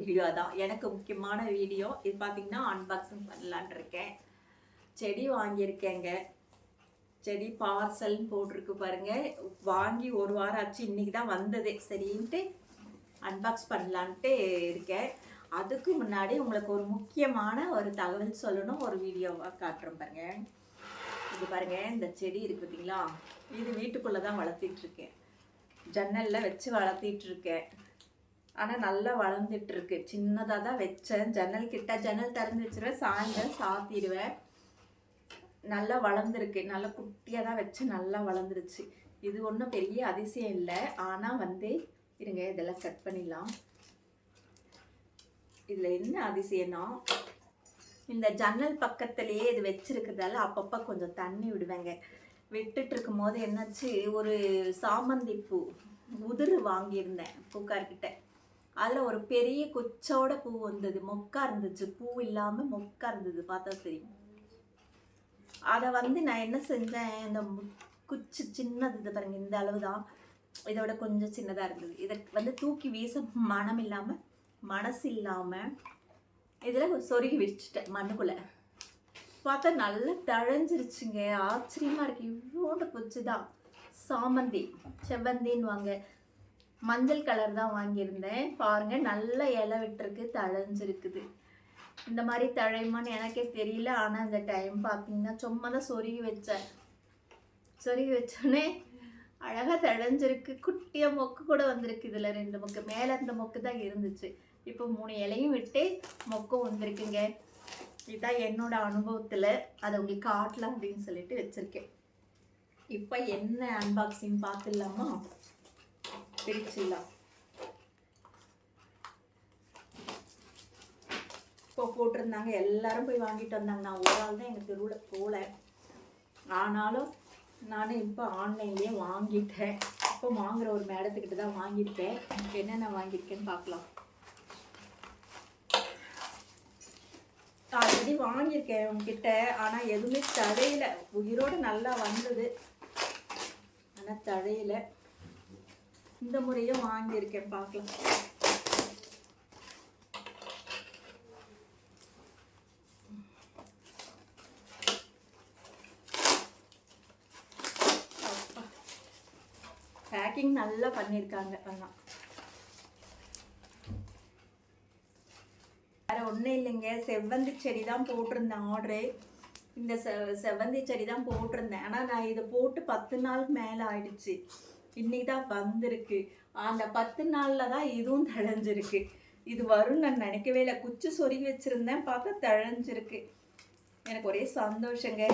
Video தான், எனக்கு முக்கியமான வீடியோ இது. பார்த்தீங்கன்னா அன்பாக்சிங் பண்ணலான் இருக்கேன். செடி வாங்கியிருக்கேங்க. செடி பார்சல்னு போட்டிருக்கு பாருங்க. வாங்கி ஒரு வாரம் ஆச்சு, இன்னைக்கு தான் வந்ததே. சரின்ட்டு அன்பாக்ஸ் பண்ணலான்ட்டு இருக்கேன். அதுக்கு முன்னாடி உங்களுக்கு ஒரு முக்கியமான ஒரு தகவல் சொல்லணும், ஒரு வீடியோவாக காட்டுறேன் பாருங்க. இது பாருங்க, இந்த செடி இருக்கு பார்த்தீங்களா, இது வீட்டுக்குள்ளே தான் வளர்த்திட்டு இருக்கேன். ஜன்னலில் வச்சு வளர்த்திட்டு இருக்கேன். ஆனால் நல்லா வளர்ந்துட்டு இருக்கு. சின்னதாக தான் வச்சேன். ஜன்னல் கிட்ட ஜன்னல் திறந்து வச்சுருவேன், சாயந்தரம் சாத்திடுவேன். நல்லா வளர்ந்துருக்கு. நல்லா குட்டியாக தான் வச்சு நல்லா வளர்ந்துருச்சு. இது ஒன்றும் பெரிய அதிசயம் இல்லை. ஆனால் இருங்க, இதெல்லாம் கட் பண்ணிடலாம். இதில் என்ன அதிசயம்னா, இந்த ஜன்னல் பக்கத்துலேயே இது வச்சிருக்கிறதால அப்பப்போ கொஞ்சம் தண்ணி விடுவேங்க. விட்டுட்டு இருக்கும் போது என்னாச்சு, ஒரு சாமந்தி பூ உதிர் வாங்கியிருந்தேன் பூக்கார்கிட்ட. அதில் ஒரு பெரிய குச்சோட பூ வந்தது. மொக்கா இருந்துச்சு, பூ இல்லாமல் மொக்கா இருந்தது, பார்த்தா தெரியும். அதை நான் என்ன செஞ்சேன், இந்த குச்சி சின்னது இது பாருங்க, இந்த அளவு தான், இதோட கொஞ்சம் சின்னதாக இருந்தது. இதை தூக்கி வீச மனம் இல்லாமல் மனசு இல்லாமல் இதில் சொருகி வச்சுட்டேன் மண்ணுக்குள்ளே. பார்த்தா நல்லா தழைஞ்சிருச்சுங்க. ஆச்சரியமாக இருக்குது. இவ்வளோண்டு குச்சி தான். சாமந்தி செவ்வந்தின்னு வாங்க, மஞ்சள் கலர் தான் வாங்கியிருந்தேன். பாருங்கள், நல்ல இலை விட்டுருக்கு, தழைஞ்சிருக்குது. இந்த மாதிரி தழைமான்னு எனக்கே தெரியல. ஆனால் இந்த டைம் பார்த்தீங்கன்னா சும்மா தான் சொருகி வச்சேன். சொருகி வச்சோடனே அழகாக தழைஞ்சிருக்கு. குட்டியாக மொக்கு கூட வந்திருக்கு. இதில் 2 மொக்கு, மேலே இருந்த மொக்கு தான் இருந்துச்சு. இப்போ 3 இலையும் விட்டு மொக்கும் வந்திருக்குங்க. இதுதான் என்னோட அனுபவத்தில், அதை உங்களுக்கு காட்டலாம் அப்படின்னு சொல்லிட்டு வச்சுருக்கேன். இப்போ என்ன அன்பாக்சிங் பார்த்துடலாமா? பிரிச்சிடலாம். இப்போ போட்டிருந்தாங்க, எல்லாரும் போய் வாங்கிட்டு வந்தாங்க. நான் ஒரு ஆள் தான் எங்கள் தெருவில் போகல. ஆனாலும் நான் இப்போ ஆன்லைன்லேயே வாங்கிட்டேன். இப்போ வாங்குகிற ஒரு மேடத்துக்கிட்ட தான் வாங்கியிருக்கேன். என்னென்ன வாங்கியிருக்கேன்னு பார்க்கலாம். ஆல்ரெடி வாங்கியிருக்கேன் உங்ககிட்ட, ஆனால் எதுவுமே தழையில. உயிரோடு நல்லா வந்தது, ஆனால் தழையில. இந்த முறையும் வாங்கியிருக்கேன், பார்க்கலாம். பேக்கிங் நல்லா பண்ணியிருக்காங்க. ஆனால் வேறு ஒன்றும் இல்லைங்க, செவ்வந்தி செடி தான் போட்டிருந்தேன் ஆர்டரு. இந்த செவ்வந்தி செடி தான் போட்டிருந்தேன். ஆனால் நான் இதை போட்டு 10 நாளுக்கு மேலே ஆயிடுச்சு. இன்னைக்கு தான் வந்திருக்கு. அந்த 10 நாளில் தான் இதுவும் தழைஞ்சிருக்கு. இது வரும்னு நான் நினைக்கவே இல்லை. குச்சி சொருகி வச்சுருந்தேன், பார்த்தா தழைஞ்சிருக்கு. எனக்கு ஒரே சந்தோஷங்க.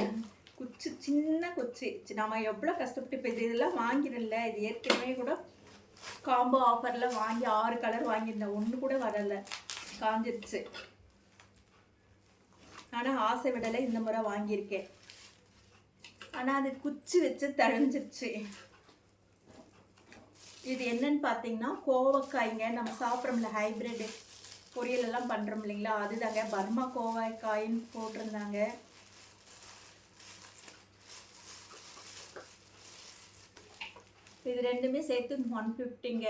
குச்சி, சின்ன குச்சி. நம்ம எவ்வளோ கஷ்டப்பட்டு இப்போ இதெல்லாம் வாங்கிடல. இது ஏற்கனவே கூட காம்போ ஆஃபரில் வாங்கி 6 கலர் வாங்கியிருந்தேன். ஒன்று கூட வரலை, காஞ்சிருச்சு. ஆனால் ஆசை விடலை, இந்த முறை வாங்கியிருக்கேன். ஆனால் அது குச்சி வச்சு தழைஞ்சிருச்சு. இது என்னன்னு பார்த்தீங்கன்னா கோவக்காய்ங்க. நம்ம சாப்பிட்றோம்ல, ஹைப்ரிட் பொரியல் எல்லாம் பண்ணுறோம் இல்லைங்களா, அதுதாங்க. பர்மா கோவக்காயின்னு போட்டிருந்தாங்க. இது ரெண்டுமே சேர்த்து 150ங்க.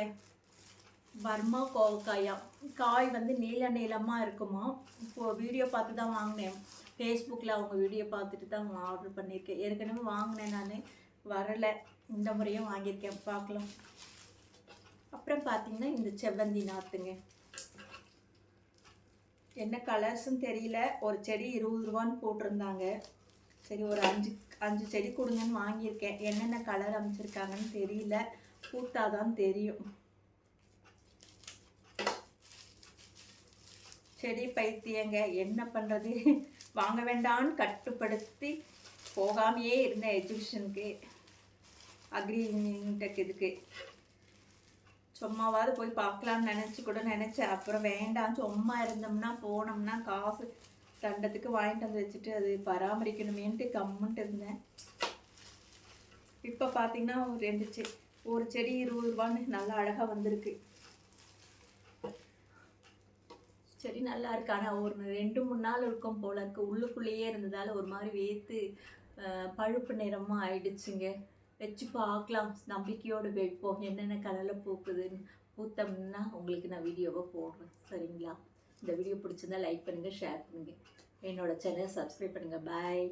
பர்மா கோவக்காயா. காய் நீள நீளமாக இருக்குமா. இப்போது வீடியோ பார்த்து தான் வாங்கினேன். ஃபேஸ்புக்கில் அவங்க வீடியோ பார்த்துட்டு தான் ஆர்டர் பண்ணியிருக்கேன். ஏற்கனவே வாங்கினேன் நான், வரலை. இந்த முறையும் வாங்கியிருக்கேன், பார்க்கலாம். அப்புறம் பார்த்தீங்கன்னா இந்த செவ்வந்தி நாற்றுங்க. என்ன கலர்ஸும் தெரியல. ஒரு செடி 20 ரூபான்னு போட்டிருந்தாங்க. சரி, ஒரு 5 செடி கொடுங்கன்னு வாங்கியிருக்கேன். என்னென்ன கலர் அமைச்சிருக்காங்கன்னு தெரியல, பூத்தாதான் தெரியும். செடி பைத்தியங்க, என்ன பண்ணுறது. வாங்க வேண்டான்னு கட்டுப்படுத்தி போகாமையே இருந்தேன் எஜுகேஷனுக்கு, அக்ரிடெக் இதுக்கு. சும்மாவாவது போய் பார்க்கலான்னு நினச்சேன். அப்புறம் வேண்டாம், சும்மா இருந்தோம்னா போனோம்னா காசு தண்டத்துக்கு வாங்கிட்டு வந்து வச்சுட்டு அது பராமரிக்கணுமேன்ட்டு கம்முன்ட்டு இருந்தேன். இப்போ பார்த்தீங்கன்னா ஒரு செடி 20 ரூபான்னு நல்லா அழகாக வந்திருக்கு. செடி நல்லா இருக்கு. ஆனால் ஒரு 2-3 நாள் இருக்கும் போல இருக்கு. உள்ளுக்குள்ளேயே இருந்ததால் ஒரு மாதிரி வேத்து பழுப்பு நிறமாக ஆயிடுச்சுங்க. வச்சு பார்க்கலாம், நம்பிக்கையோடு வைப்போம். என்னென்ன கலரில் பூக்குதுன்னு. பூத்தம்னா உங்களுக்கு நான் வீடியோவை போடுறேன். சரிங்களா? இந்த வீடியோ பிடிச்சிருந்தா லைக் பண்ணுங்கள், ஷேர் பண்ணுங்கள், என்னோட சேனல் சப்ஸ்கிரைப் பண்ணுங்கள். பாய்.